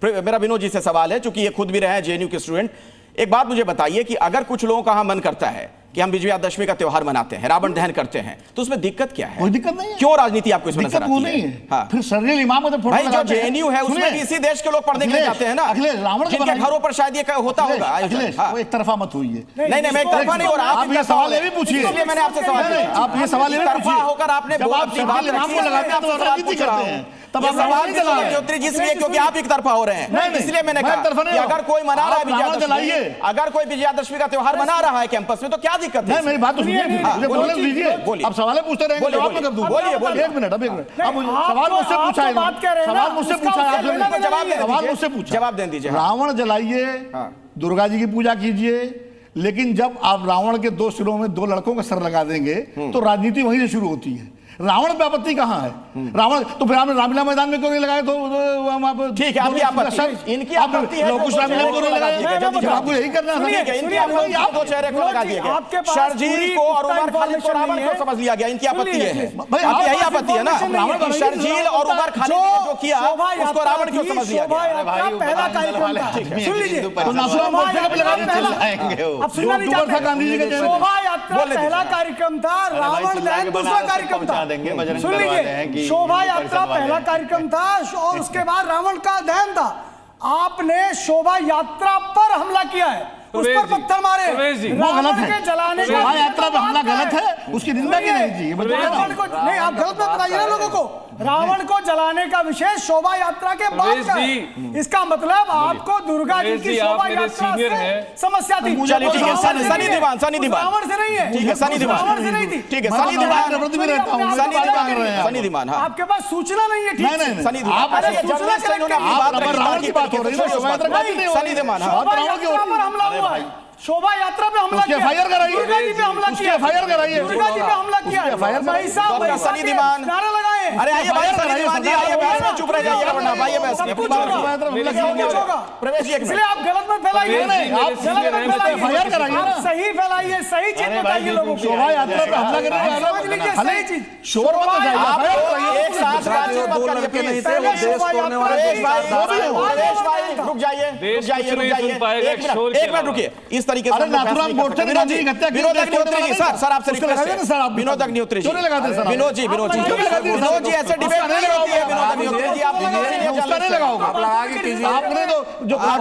मेरा विनोद जी से सवाल है, चूंकि ये खुद भी रहे हैं जेएनयू के स्टूडेंट, एक बात मुझे बताइए कि अगर कुछ लोगों का मन करता है कि हम विजयादशमी का त्योहार मनाते हैं, रावण दहन करते हैं, तो उसमें दिक्कत क्या है? कोई दिक्कत नहीं है। क्यों राजनीति आपको इसमें नजर आती नहीं है? है। हाँ। फिर शर्जील इमाम का भाई जो जेएनयू है उसमें भी इसी देश के लोग पढ़ने के लिए जाते हैं ना, जिनके घरों पर शायद ये होता होगा। अखिलेश एक तरफा मत हुई है। नहीं मैं एक तरफा नहीं हो रहा। आप ये सवाल ये भी पूछिए, इसलिए मैंने आपसे सवाल किया। आप ये सवाल ये भी पूछिए होकर आपने जब आप शर्जील इमाम को लगाते हैं तो राजनीति करते हैं, तब आप सवाल इसलिए क्योंकि आप एक तरफा हो रहे हैं, इसलिए मैंने कहा कि अगर कोई मना रहा है विजयादशमी, अगर कोई विजयादशमी का त्योहार मना रहा है कैंपस में, तो क्या दिक्कत है? मेरी बात तो सुनिए, बोलने दीजिए। आप सवाल पूछते रहेंगे, जवाब मैं कर दूंगा। बोलिए, एक मिनट, अब एक मिनट। अब सवाल मुझसे पूछा है, सवाल मुझसे पूछा है, सवाल मुझसे पूछा, जवाब दे दीजिए। रावण जलाइए, दुर्गा जी की पूजा कीजिए, लेकिन जब आप रावण के 2 सिरों में 2 लड़कों का सर लगा देंगे तो राजनीति वहीं से शुरू होती है। रावण पे आपत्ति कहाँ है? रावण तो फिर आपने रामलीला मैदान में क्यों नहीं लगाए? तो ठीक है, आपकी आपत्ति, इनकी आपत्ति है, कुछ रामलीला को नहीं लगाए, आपको यही करना है। आप 2 चेहरे को लगा दिए गए, शर्जील को और उमर खालिद को रावण को समझ लिया गया, इनकी आपत्ति है। आपकी यही आपत्ति है ना, शर्जील और उमर खालिद ने जो किया उसको रावण क्यों समझ लिया गया? पहला कार्यक्रम था, सुन लीजिए, गांधी जी के शोभा यात्रा पहला कार्यक्रम था, रावण दहन दूसरा कार्यक्रम था। सुन लीजिए, शोभा यात्रा पहला कार्यक्रम था और उसके बाद रावण का दहन था। आपने शोभा यात्रा पर हमला किया है, उस पर पत्थर मारे, वो गलत है। जलाने का शोभा यात्रा पर हमला गलत है, उसकी निंदा की नहीं जी। रावण को नहीं, आप गलत मत बताइए ना लोगों को। रावण को जलाने का विषय शोभा यात्रा के बाद का है। इसका मतलब आपको दुर्गा जी की शोभा यात्रा से समस्या थी। चलिए ठीक है, सनी दीवान रावण से नहीं है, ठीक है, सनी दीवान रावण से नहीं थी, ठीक है, सनी दीवान, हाँ आपके पास सूचना नहीं है, ठीक है सनी दीवान शोभा यात्रा पे हमला किया, फायर कराइए, दुर्गा जी पे हमला किया, फायर कराइए, दुर्गा जी पे हमला किया, भाई साहब सनी दीवान नारा लगाए। अरे आइए भाई सनी दीवान जी, आइए बहस में चुप रह जाइए वरना भाई बहस में प्रवेश जी, इसलिए आप गलत मत फैलाइए, आप गलत मत फैलाइए, फायर कराइए, आप सही फैलाइए, सही चीज बताइए लोगों को। शोभा यात्रा पे हमला करने वाला समझ लीजिए सही चीज, शोर मत मचाइए, एक साथ बातचीत मत करिए प्लीज। प्रवेश भाई रुक जाइए, एक मिनट रुकिए। इस तरीके से विनोद अग्निहोत्री जी, सर आपसे रिक्वेस्ट है, विनोद अग्निहोत्री जी, विनोद जी ऐसे डिबेट नहीं होती है। विनोद अग्निहोत्री जी, आप नहीं लगाओगे, आप लगा के कीजिए। आपने तो जो आप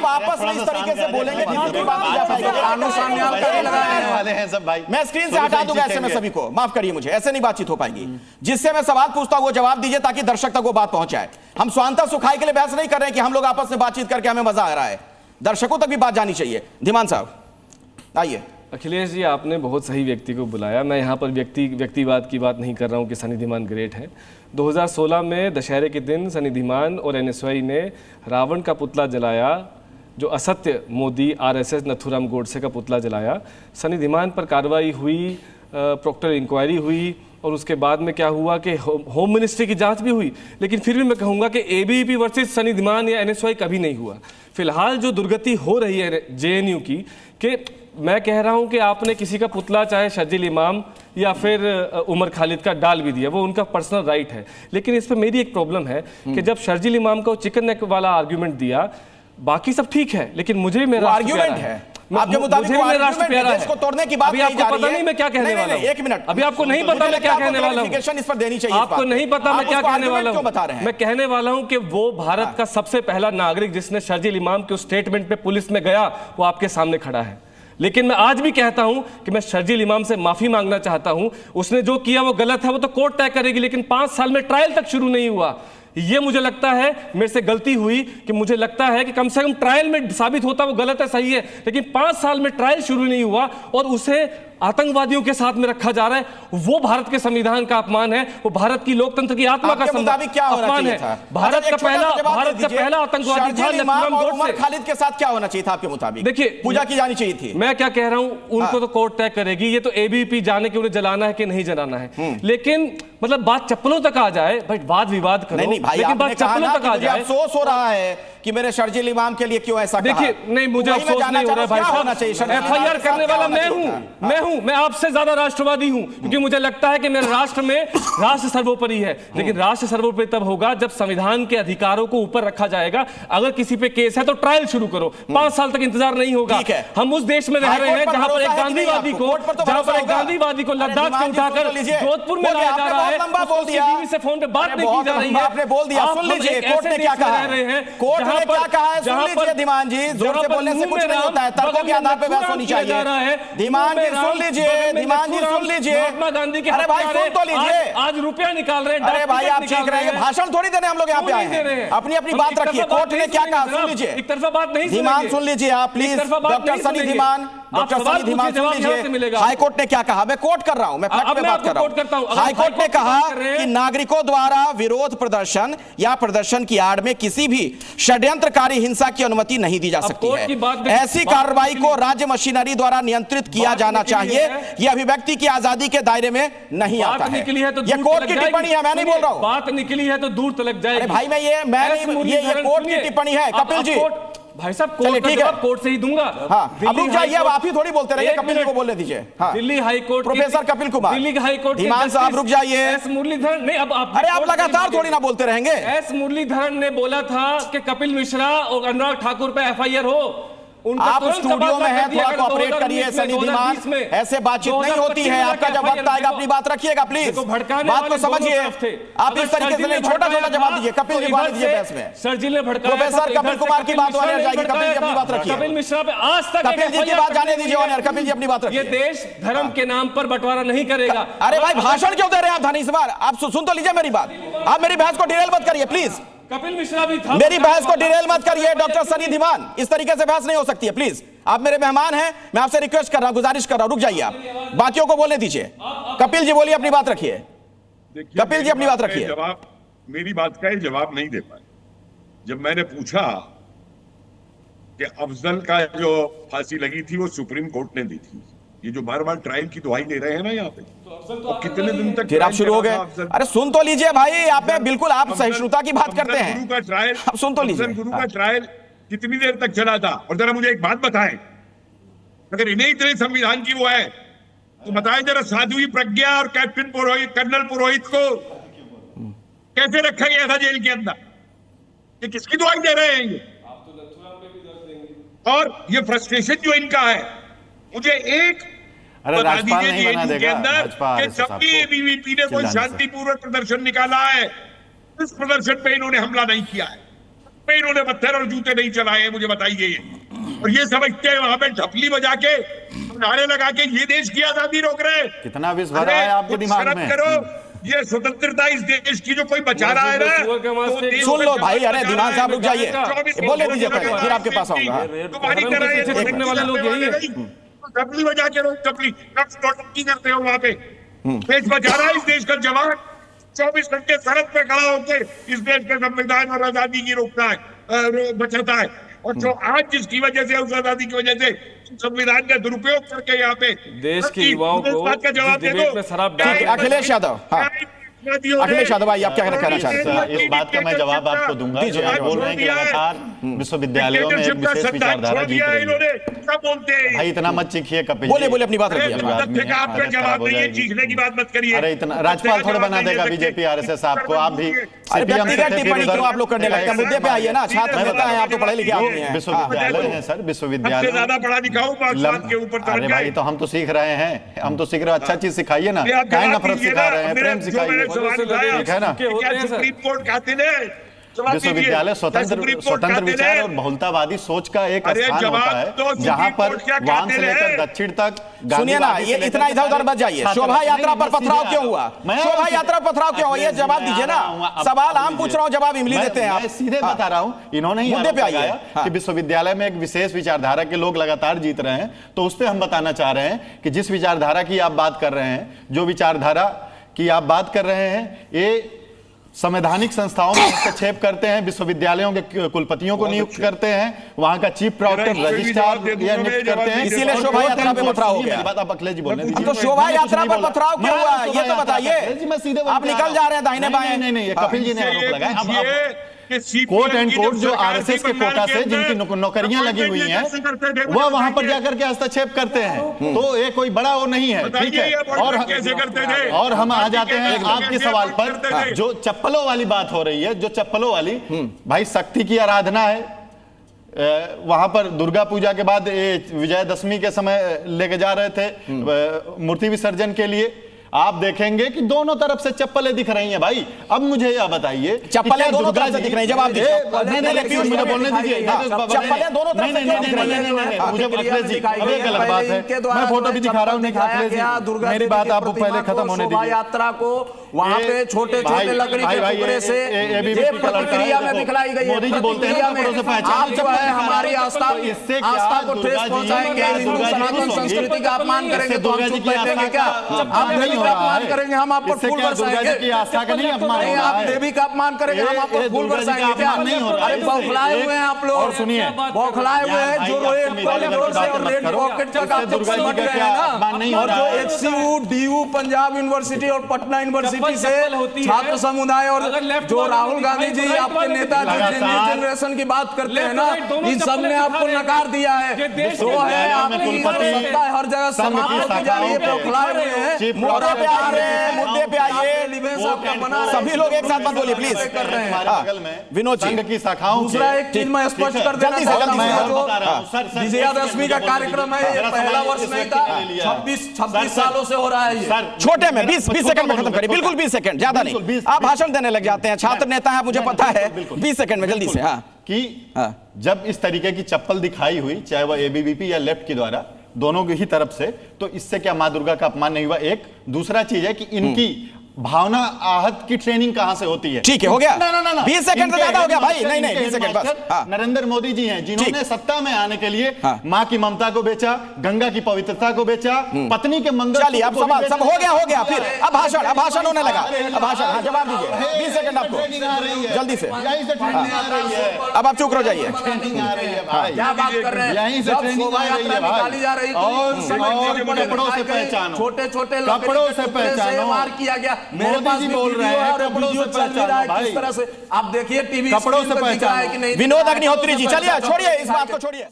आपस में इस तरीके से बोलेंगे जिनकी बात नहीं जा पाएगी। मैं स्क्रीन से हटा दूंगा ऐसे में सभी को, माफ करिए मुझे, ऐसे नहीं बातचीत हो पाएगी। जिससे मैं सवाल पूछता हूं वो जवाब दीजिए ताकि दर्शक तक वो बात पहुंचाए। हम स्वांतः सुखाई के लिए बहस नहीं कर रहे हैं कि हम लोग आपस में बातचीत करके हमें मजा आ रहा है, दर्शकों तक भी बात जानी चाहिए। धीमान साहब आइए। अखिलेश जी, आपने बहुत सही व्यक्ति को बुलाया। मैं यहाँ पर व्यक्तिवाद की बात नहीं कर रहा हूँ कि सनी धीमान ग्रेट है। 2016 में दशहरे के दिन सनी धीमान और एनएसवाई ने रावण का पुतला जलाया, जो असत्य मोदी आरएसएस नथुराम गोडसे का पुतला जलाया। सनी धीमान पर कार्रवाई हुई, प्रोक्टर इंक्वायरी हुई और उसके बाद में क्या हुआ कि होम मिनिस्ट्री की जांच भी हुई, लेकिन फिर भी मैं कहूँगा कि एबीवीपी वर्सेस सनी धीमान या एनएसवाई कभी नहीं हुआ। फिलहाल जो दुर्गति हो रही है जेएनयू की, कि मैं कह रहा हूं कि आपने किसी का पुतला चाहे शर्जील इमाम या फिर उमर खालिद का डाल भी दिया, वो उनका पर्सनल राइट है। लेकिन इस पर मेरी एक प्रॉब्लम है कि जब शर्जील इमाम को चिकन नेक वाला आर्ग्यूमेंट दिया, बाकी सब ठीक है, लेकिन मुझे मेरा आर्ग्यूमेंट है आपके मुताबिक राष्ट्र प्यारा है, इसको तोड़ने की बात नहीं जा रही है। पता नहीं मैं क्या कहने वाला हूं, एक मिनट, अभी आपको नहीं पता मैं क्या कहने वाला हूं, इस पर देनी चाहिए, आपको नहीं पता मैं क्या कहने वाला हूं। बता रहे हैं, मैं कहने वाला हूं कि वो भारत का सबसे पहला नागरिक जिसने शर्जील इमाम के उस स्टेटमेंट पे पुलिस में गया, वो आपके सामने खड़ा है। लेकिन मैं आज भी कहता हूं कि मैं शर्जील इमाम से माफी मांगना चाहता हूं। उसने जो किया वो गलत है, वो तो कोर्ट तय करेगी, लेकिन 5 साल में ट्रायल तक शुरू नहीं हुआ। ये मुझे लगता है मेरे से गलती हुई कि मुझे लगता है कि कम से कम ट्रायल में साबित होता वो गलत है, सही है, लेकिन 5 साल में ट्रायल शुरू नहीं हुआ और उसे आतंकवादियों के साथ में रखा जा रहा है। वो भारत के संविधान का अपमान है, वो भारत की लोकतंत्र की आत्मा का अपमान है। भारत का पहला आतंकवादी था नथुराम गोडसे। उमर खालिद के साथ क्या होना चाहिए था आपके मुताबिक? देखिए, पूजा की जानी चाहिए थी। मैं क्या कह रहा हूं, उनको तो कोर्ट तय करेगी। ये तो एबीवीपी जाने कि उन्हें जलाना है कि नहीं जलाना है, लेकिन मतलब बात चप्पलों तक आ जाए, भाई वाद विवाद करो, नहीं भाई, लेकिन बात चप्पलों तक आ जाए। अफसोस हो रहा है कि मेरे शर्जील इमाम के लिए क्यों ऐसा कहा। देखिए, नहीं, मुझे वही मैं अफसोस जानना नहीं हो रहा है भाई क्या साहब। होना चाहिए शर्जील इमाम एफआईआर के साथ, करने क्या वाला होना मैं चाहिए हूं, मैं आपसे ज्यादा राष्ट्रवादी हूं, क्योंकि मुझे लगता है कि मेरे राष्ट्र में राष्ट्र सर्वोपरि है। लेकिन राष्ट्र सर्वोपरि तब होगा जब संविधान के अधिकारों को ऊपर रखा जाएगा। अगर किसी पे केस है तो ट्रायल शुरू करो, 5 साल तक इंतजार नहीं होगा। ठीक है। हम उस देश में रह रहे हैं जहां पर एक गांधीवादी को लद्दाख से उठाकर जोधपुर में लाया जा रहा है, उसकी बीवी से फोन पे बात नहीं की जा रही है। आपने बोल दिया, सुन लीजिए कोर्ट ने क्या कहा है, कोर्ट ने क्या कहा है, सुन लीजिए धीमान जी, जोर से बोलने से कुछ नहीं होता है, तर्कों के आधार पे बहस होनी चाहिए। धीमान जी सुन लीजिए, धीमान जी सुन लीजिए, महात्मा गांधी के अरे भाई सुन तो लीजिए, आज रुपया निकाल रहे हैं। अरे भाई आप चीख रहे हैं, भाषण थोड़ी देने हम लोग यहाँ पे आए हैं, अपनी अपनी बात रखिए। कोर्ट ने क्या कहा सुन लीजिए, एक तरफा बात नहीं, धीमान सुन लीजिए आप please, doctor Sunny Dhiman, doctor Sunny Dhiman सुन लीजिए, हाईकोर्ट ने क्या कहा, मैं कोट कर रहा हूं, मैं फैक्ट पे बात कर रहा हूं। हाईकोर्ट ने कहा कि नागरिकों द्वारा विरोध प्रदर्शन या प्रदर्शन की आड़ में किसी भी षड्यंत्रकारी हिंसा की अनुमति नहीं दी जा सकती है। ऐसी कार्रवाई को राज्य मशीनरी द्वारा नियंत्रित किया जाना चाहिए, यह अभिव्यक्ति की आजादी के दायरे में नहीं आता है। यह कोर्ट की टिप्पणी है, मैं नहीं बोल रहा हूं। बात निकली है तो दूर तलक जाएगी। अरे भाई मैं ये कोर्ट की टिप्पणी है कपिल जी। भाई साहब कोर्ट का जवाब कोर्ट से ही दूंगा। हाँ, अब रुक जाइए, अब आप ही थोड़ी बोलते रहिए, कपिल जी को बोलने दीजिए। हाँ, Delhi high court professor Kapil Kumar, Delhi high court Dhiman साहब रुक जाइए। एस मुरलीधरन नहीं, अब आप अरे आप लगातार थोड़ी ना बोलते रहेंगे। एस मुरलीधरन ने बोला था कि कपिल मिश्रा और अनुराग ठाकुर पे एफआईआर हो। आप स्टूडियो में हैं, थोड़ा कोऑपरेट करिए सनी धीमान, ऐसे बातचीत नहीं होती है। आपका जब वक्त आएगा अपनी बात रखिएगा प्लीज, बात को समझिए। आप इस तरीके से नहीं, छोटा छोटा जवाब दीजिए। कपिल जी बात दीजिए बहस में, शर्जील ने भड़काया, प्रोफेसर कपिल कुमार की बात होने जाएगी। कपिल जी अपनी बात रखिए, कपिल मिश्रा पे आज तक कपिल जी की बात जाने दीजिए ऑनर, कपिल जी अपनी बात रखिए। ये देश धर्म के नाम पर बंटवारा नहीं करेगा। अरे भाई भाषण क्यों दे रहे हैं आप धनी सवार, आप सुन तो लीजिए मेरी बात, आप मेरी बहस को डिरेल मत करिए प्लीज। कपिल मिश्रा भी था, मेरी बहस को डिरेल मत करिए डॉक्टर सनी धीमान, इस तरीके से बहस नहीं हो सकती है प्लीज। आप मेरे मेहमान हैं, मैं आपसे रिक्वेस्ट कर रहा हूं, गुजारिश कर रहा हूं, रुक जाइए आप, बाकियों को बोलने दीजिए। कपिल जी बोलिए, अपनी बात रखिए। कपिल जी अपनी बात रखिए। जवाब, मेरी बात का जवाब नहीं दे पाए। जब मैंने पूछा कि अफजल का जो फांसी लगी थी वो सुप्रीम कोर्ट ने दी थी, ये जो बार बार ट्रायल की दुहाई दे रहे हैं ना यहाँ पे, तो कितने दिन तक फिर आप शुरू हो गए। अरे सुन तो लीजिए भाई, आप बिल्कुल आप सहिष्णुता की बात करते हैं। गुरु का ट्रायल, आप सुन तो लीजिए, गुरु का ट्रायल कितनी देर तक चला था? और जरा मुझे एक बात बताएं, अगर इन्हें इतने संविधान की वो है तो बताएं जरा, साध्वी प्रज्ञा और कैप्टन पुरोहित, कर्नल पुरोहित को कैसे रखा गया था जेल के अंदर? ये किसकी दुआई दे रहे हैं ये? और ये फ्रस्ट्रेशन जो इनका है, मुझे एक बता दीजिए जेएनयू के अंदर कि जब भी एबीवीपी ने कोई शांतिपूर्वक प्रदर्शन निकाला है, इस प्रदर्शन पे इन्होंने हमला नहीं किया है, पे इन्होंने पत्थर और जूते नहीं चलाए हैं, मुझे बताइए ये। और ये समझते हैं वहां पे ढपली बजा के, नारे लगा के ये देश की आजादी रोक रहे हैं। कितना विष भरा है आपके दिमाग में? करो, ये स्वतंत्रता इस देश की जो कोई बचा रहा है ना, तो सुन लो भाई। अरे दिमाग साहब रुक जाइए, बोले दीजिए पहले, फिर आपके पास आऊंगा। तुम्हारी तरह ये देखने वाले लोग यही है, डबली बजा के रोक, डबली की करते हो वहां पे। देश बचा रहा है इस देश का जवान, 24 घंटे सरहद पे खड़ा होकर इस देश के संविधान और आजादी की रोकता है, बचाता है। और जो आज जिसकी वजह से, उस आजादी की वजह से संविधान का दुरुपयोग करके यहाँ पे देश के युवाओं को का जवाब दे दो। अखिलेश यादव, अखिलेश यादव भाई, आप क्या कहना चाह रहे हैं? इस बात का मैं जवाब आपको दूंगा। जो आप बोल रहे हैं कि लगातार विश्वविद्यालयों में एक विशेष विचारधारा जीत रही है, भाई इतना मत चीखिए कपिल जी। बोले अपनी बात रखिए। आपका जवाब नहीं है, चीखने की बात मत करिए। अरे इतना राज्यपाल थोड़ा बना देगा बीजेपी आरएसएस आपको। आप भी टिप्पणी क्यों आप लोग करने लगते हैं? मुद्दे पे आइए ना, छात्र नेता हैं आप, तो पढ़े लिखे आदमी हैं। विश्वविद्यालय है सर, विश्वविद्यालय ज्यादा पढ़ा लिखा हूं के ऊपर। अरे भाई तो हम तो सीख रहे हैं, हम तो सीख रहे हैं, अच्छा चीज सिखाइए ना, क्या नफरत सिखा रहे हैं, प्रेम सिखाइए, ठीक है ना? सुप्रीम कोर्ट कहते हैं विश्वविद्यालय स्वतंत्र विचार और बहुलतावादी सोच का एक स्थान होता है, जहां पर वाम से लेकर दक्षिण तक। सुनिए ना, ये इतना इधर उधर मत जाइए। शोभा यात्रा पर पथराव क्यों हुआ? शोभा यात्रा पर पथराव क्यों हुआ? ये जवाब दीजिए ना। सवाल आम पूछ रहा हूँ, जवाब इमली देते हैं आप। सीधे बता रहा हूँ, इन्होंने ही मुद्दे पे आइए कि विश्वविद्यालय में एक विशेष विचारधारा के लोग लगातार जीत रहे हैं, तो उस पर हम बताना चाह रहे हैं कि जिस विचारधारा की आप बात कर रहे हैं, जो विचारधारा की आप बात कर रहे हैं, ये संवैधानिक संस्थाओं में हस्तक्षेप करते हैं, विश्वविद्यालयों के कुलपतियों को नियुक्त करते हैं, वहां का चीफ प्रॉक्टर रजिस्ट्रार नियुक्त करते हैं। इसीलिए शोभा यात्रा पे पथराव हो गया। बात आप अखिलेश जी बोलने दीजिए। तो शोभा यात्रा पर पथराव क्यों हुआ ये तो बताइए। आप निकल जा रहे हैं दाहिने बाएं। नहीं, कपिल जी ने आरोप लगाया। कोट एंड कोट जो आरएसएस के कोटा से जिनकी नौकरियां लगी हुई हैं वह वहां पर जाकर के हस्तक्षेप करते हैं। तो ये कोई बड़ा वो नहीं है, ठीक है। और हम आ जाते हैं आपके सवाल पर, जो चप्पलों वाली बात हो रही है, जो चप्पलों वाली, भाई शक्ति की आराधना है। वहां पर दुर्गा पूजा के बाद विजयदशमी के समय लेके जा रहे थे मूर्ति विसर्जन के लिए, आप देखेंगे कि दोनों तरफ से चप्पलें दिख रही हैं। भाई अब मुझे यह बताइए, चप्पलें दोनों तरफ से दिख रही हैं, जवाब दीजिए। मुझे बोलने दीजिए। चप्पलें दोनों तरफ से मुझे अखिलेश जी, अब ये गलत बात है, मैं फोटो भी दिखा रहा हूँ। अखिलेश जी मेरी बात आप पहले खत्म होने दीजिए। यात्रा को वहां पे छोटे छोटे लकड़ी के टुकड़े से ये प्रतिक्रिया में दिखलाई गई है। मोदी जी बोलते हैं आप जो है हमारी आस्था को ठेस पहुंचाएंगे, हिंदू सनातन संस्कृति का अपमान करेंगे तो हम चुप बैठेंगे क्या? आप देवी का अपमान करेंगे, हम आप पर फूल बरसाएंगे। आप देवी का अपमान करेंगे, हम आप पर फूल बरसाएंगे क्या? अरे बौखलाए हुए हैं आप लोग, सुनिए बौखलाए हुए हैं जो रोड से और रेड पॉकेट तक आप जब समझ रहे हैं ना। और जो एचसीयू, डीयू, पंजाब यूनिवर्सिटी और पटना यूनिवर्सिटी से छात्र समुदाय और जो राहुल गांधी जी आपके नेता जनरेशन की बात करते हैं ना, इन सब ने आपको नकार दिया है। तो है आपकी सत्ता हर जगह समाप्त होती जा रही है, बौखलाए हुए हैं। मुद्दे पे आइए, सभी लोग एक साथ मत बोलिए प्लीज। कर रहे हैं विनोद जी की शाखाओं दूसरा एक चीज मैं स्पष्ट कर देना चाहता हूं, विजयादशमी का कार्यक्रम है, ये पहला वर्ष नहीं था, 26 सालों से हो रहा है ये। छोटे में 20 सेकंड में खत्म करिए, बिल्कुल 20 सेकंड, ज्यादा नहीं। आप भाषण देने लग जाते हैं, छात्र नेता है मुझे पता है, 20 सेकंड में जल्दी से। हाँ कि जब इस तरीके की चप्पल दिखाई हुई, चाहे वह एबीवीपी या लेफ्ट के द्वारा, दोनों की ही तरफ से, तो इससे क्या मां दुर्गा का अपमान नहीं हुआ? एक दूसरा चीज है कि इनकी भावना आहत की ट्रेनिंग कहां से होती है? ठीक है, हो गया। ना 20 सेकंड से ज्यादा हो गया भाई। नहीं 20 सेकंड बस। नरेंद्र मोदी जी हैं जिन्होंने सत्ता में आने के लिए मां की ममता को बेचा, गंगा की पवित्रता को बेचा, पत्नी के मंगल। चलिए अब सवाल सब हो गया। फिर अब भाषण होने लगा। अब भाषण, जवाब दीजिए, 20 सेकंड आपको जल्दी से। अब आप चुप रह जाइए। क्या बात कर रहे हैं? यहीं से ट्रेनिंग आ रही है भाई। जा रही और कपड़ों से पहचानो, छोटे छोटे कपड़ों से पहचानो। वार किया गया, मेरे पास बोल रहे हैं और वीडियो चल रहा है किस तरह से। आप देखिए टीवी कपड़ों से पहचानो। विनोद अग्निहोत्री जी, चलिए छोड़िए इस बात को, छोड़िए।